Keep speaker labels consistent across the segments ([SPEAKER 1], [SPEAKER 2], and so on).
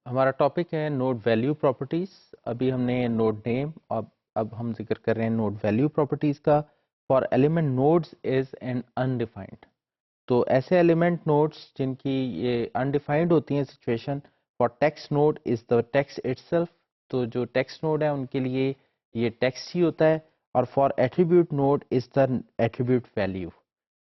[SPEAKER 1] ہمارا ٹاپک ہے node value properties. ابھی ہم نے نوڈ نیم، اب ہم ذکر کر رہے ہیں نوڈ ویلیو پراپرٹیز کا. For element nodes is an undefined. تو ایسے ایلیمنٹ نوڈز جن کی یہ انڈیفائنڈ ہوتی ہیں situation. For text node is the text it self. تو جو ٹیکسٹ نوڈ ہے ان کے لیے یہ ٹیکسٹ ہی ہوتا ہے. اور for attribute node is the attribute value.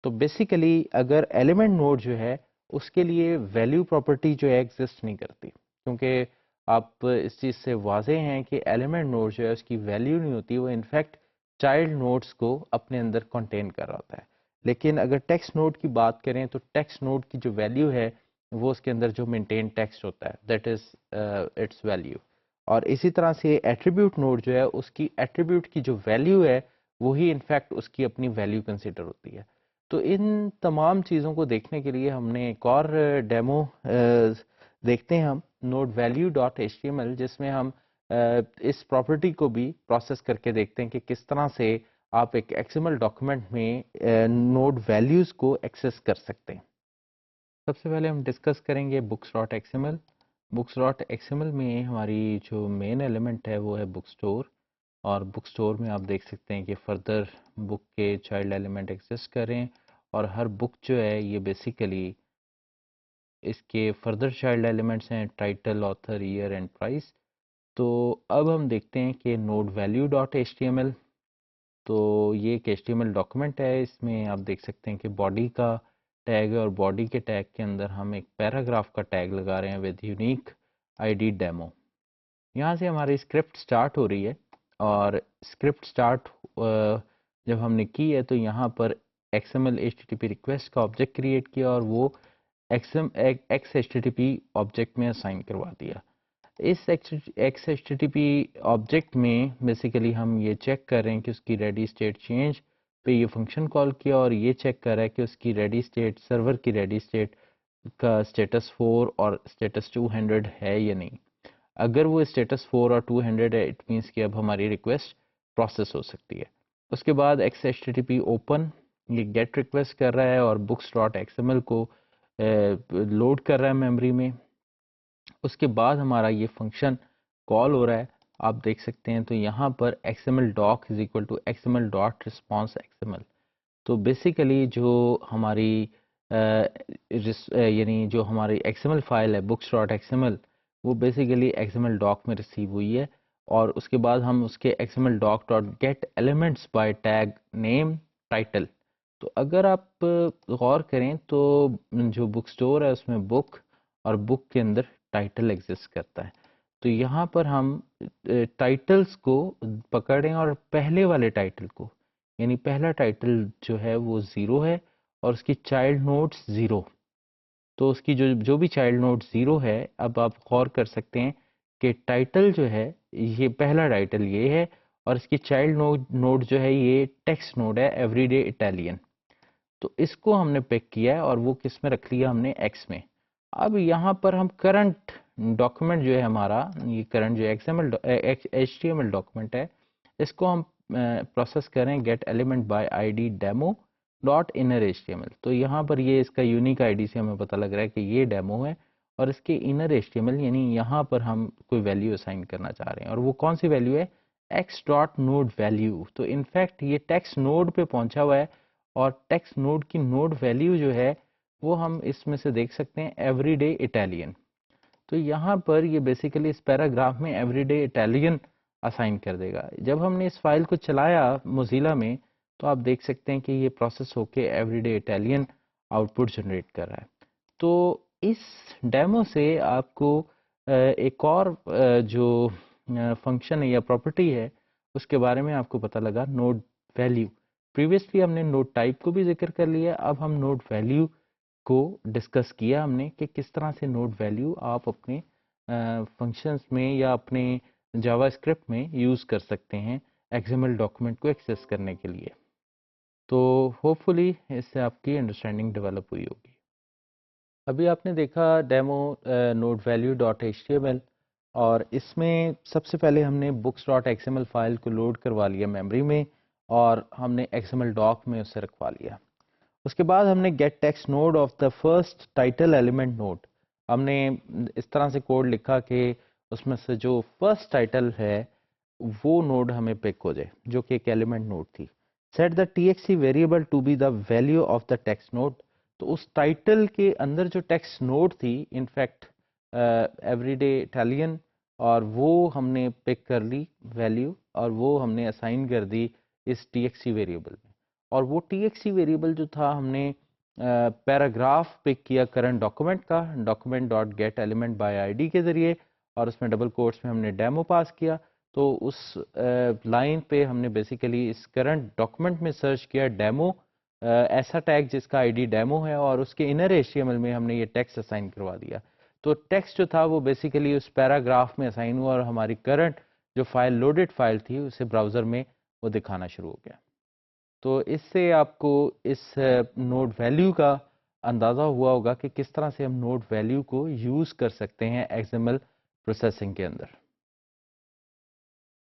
[SPEAKER 1] تو بیسیکلی اگر ایلیمنٹ نوڈ جو ہے اس کے لیے ویلیو پراپرٹی جو ہے ایگزسٹ نہیں کرتی، کیونکہ آپ اس چیز سے واضح ہیں کہ ایلیمنٹ نوڈ جو ہے اس کی ویلیو نہیں ہوتی، وہ انفیکٹ چائلڈ نوڈس کو اپنے اندر کنٹین کر رہا ہوتا ہے. لیکن اگر ٹیکسٹ نوڈ کی بات کریں تو ٹیکسٹ نوڈ کی جو ویلیو ہے وہ اس کے اندر جو مینٹین ٹیکسٹ ہوتا ہے دیٹ از اٹس ویلیو. اور اسی طرح سے ایٹریبیوٹ نوڈ جو ہے اس کی ایٹریبیوٹ کی جو ویلیو ہے وہی انفیکٹ اس کی اپنی ویلیو کنسیڈر ہوتی ہے. تو ان تمام چیزوں کو دیکھنے کے لیے ہم نے ایک اور ڈیمو دیکھتے ہیں ہم node value dot H T M L, جس میں ہم اس پراپرٹی کو بھی پروسیس کر کے دیکھتے ہیں کہ کس طرح سے آپ ایک ایکس ایم ایل ڈاکومنٹ میں نوڈ ویلیوز کو ایکسیس کر سکتے ہیں. سب سے پہلے ہم ڈسکس کریں گے books dot X M L. Books dot X M L میں ہماری جو مین ایلیمنٹ ہے وہ ہے بک اسٹور. اور بک اسٹور میں آپ دیکھ سکتے ہیں کہ فردر بک کے چائلڈ ایلیمنٹ ایکسیس کریں، اور ہر بک جو ہے یہ بیسیکلی اس کے فردر چائلڈ ایلیمنٹس ہیں title, author, year and price. تو اب ہم دیکھتے ہیں کہ node value dot H T M L. تو یہ ایک H T M L document ہے. اس میں آپ دیکھ سکتے ہیں کہ باڈی کا ٹیگ ہے، اور باڈی کے ٹیگ کے اندر ہم ایک پیراگراف کا ٹیگ لگا رہے ہیں with unique I D demo. یہاں سے ہماری اسکرپٹ سٹارٹ ہو رہی ہے، اور اسکرپٹ سٹارٹ جب ہم نے کی ہے تو یہاں پر X M L H T T P request کا آبجیکٹ کریٹ کیا، اور وہ X H T T P object میں اسائن کروا دیا. اس X H T T P object میں بیسیکلی ہم یہ چیک کر رہے ہیں کہ اس کی ریڈی اسٹیٹ چینج پہ یہ فنکشن کال کیا، اور یہ چیک کر رہا ہے کہ اس کی ریڈی اسٹیٹ سرور کی ریڈی اسٹیٹ کا اسٹیٹس 4 اور اسٹیٹس 200 ہے یا نہیں. اگر وہ اسٹیٹس 4 اور 200 ہے اٹ مینس کہ اب ہماری ریکویسٹ پروسیس ہو سکتی ہے. اس کے بعد X H T T P open یہ گیٹ ریکویسٹ کر رہا ہے اور books dot X M L کو لوڈ کر رہا ہے میموری میں. اس کے بعد ہمارا یہ فنکشن کال ہو رہا ہے، آپ دیکھ سکتے ہیں. تو یہاں پر X M L doc is equal to X M L dot response X M L. تو بیسیکلی جو ہماری یعنی جو ہماری ایکس ایم ایل فائل ہے books dot X M L, وہ basically X M L doc میں ریسیو ہوئی ہے. اور اس کے بعد ہم اس کے X M L doc dot get elements by tag name title. تو اگر آپ غور کریں تو جو بک اسٹور ہے اس میں بک اور بک کے اندر ٹائٹل ایگزسٹ کرتا ہے. تو یہاں پر ہم ٹائٹلز کو پکڑیں، اور پہلے والے ٹائٹل کو، یعنی پہلا ٹائٹل جو ہے وہ 0 ہے اور اس کی چائلڈ نوٹس 0. تو اس کی جو بھی چائلڈ نوٹ 0 ہے، اب آپ غور کر سکتے ہیں کہ ٹائٹل جو ہے یہ پہلا ٹائٹل یہ ہے، اور اس کی چائلڈ نوٹ جو ہے یہ ٹیکسٹ نوٹ ہے ایوری ڈے اٹیلین. تو اس کو ہم نے پک کیا ہے اور وہ کس میں رکھ لیا ہم نے ایکس میں. اب یہاں پر ہم کرنٹ ڈاکومنٹ جو ہے ہمارا، یہ کرنٹ جو H T M L document ہے، اس کو ہم پروسیس کریں get element by I D demo dot inner H T M L. تو یہاں پر یہ اس کا یونیک آئی ڈی سے ہمیں پتہ لگ رہا ہے کہ یہ ڈیمو ہے، اور اس کے inner H T M L یعنی یہاں پر ہم کوئی ویلیو اسائن کرنا چاہ رہے ہیں، اور وہ کون سی ویلیو ہے؟ X dot node value. تو انفیکٹ یہ ٹیکسٹ نوڈ پہ پہنچا ہوا ہے، اور ٹیکسٹ نوڈ کی نوڈ ویلیو جو ہے وہ ہم اس میں سے دیکھ سکتے ہیں ایوری ڈے اٹیلین. تو یہاں پر یہ بیسیکلی اس پیراگراف میں ایوری ڈے اٹیلین اسائن کر دے گا. جب ہم نے اس فائل کو چلایا موزیلا میں تو آپ دیکھ سکتے ہیں کہ یہ پروسیس ہو کے every day Italian out put generate کر رہا ہے. تو اس ڈیمو سے آپ کو ایک اور جو فنکشن ہے یا پراپرٹی ہے اس کے بارے میں آپ کو پتہ لگا، نوڈ ویلیو. پریویسلی ہم نے نوڈ ٹائپ کو بھی ذکر کر لیا، اب ہم نوڈ ویلیو کو ڈسکس کیا ہم نے کہ کس طرح سے نوڈ ویلیو آپ اپنے فنکشنز میں یا اپنے جاوا اسکرپٹ میں یوز کر سکتے ہیں ایکس ایم ایل ڈاکومنٹ کو ایکسیس کرنے کے لیے. تو ہوپ فلی اس سے آپ کی انڈرسٹینڈنگ ڈیولپ ہوئی ہوگی. ابھی آپ نے دیکھا demo node value dot H T M L, اور اس میں سب سے پہلے ہم نے books dot X M L file کو لوڈ کروا لیا میموری میں، اور ہم نے ایکس ایم ایل ڈاک میں اسے رکھوا لیا. اس کے بعد ہم نے get text node of the first title element node. ہم نے اس طرح سے کوڈ لکھا کہ اس میں سے جو فرسٹ ٹائٹل ہے وہ نوڈ ہمیں پک ہو جائے جو کہ ایک ایلیمنٹ نوڈ تھی. Set the T X C variable to be the value of the text node. تو اس ٹائٹل کے اندر جو ٹیکسٹ نوڈ تھی انفیکٹ ایوری ڈے اٹالین، اور وہ ہم نے پک کر لی ویلیو اور وہ ہم نے اسائن کر دی اس ٹی ایکس سی ویریبل میں. اور وہ ٹی ایکس سی ویریبل جو تھا ہم نے پیراگراف پک کیا کرنٹ ڈاکومنٹ کا document dot get element by I D کے ذریعے، اور اس میں ڈبل کوٹس میں ہم نے ڈیمو پاس کیا. تو اس لائن پہ ہم نے بیسیکلی اس کرنٹ ڈاکومنٹ میں سرچ کیا ڈیمو، ایسا ٹیگ جس کا آئی ڈی ڈیمو ہے، اور اس کے انر HTML میں ہم نے یہ ٹیکسٹ اسائن کروا دیا. تو ٹیکسٹ جو تھا وہ بیسیکلی اس پیراگراف میں اسائن ہوا اور ہماری کرنٹ جو فائل لوڈڈ فائل تھی اسے براؤزر میں وہ دکھانا شروع ہو گیا. تو اس سے آپ کو اس نوڈ ویلیو کا اندازہ ہوا ہوگا کہ کس طرح سے ہم نوڈ ویلیو کو یوز کر سکتے ہیں XML پروسیسنگ کے اندر.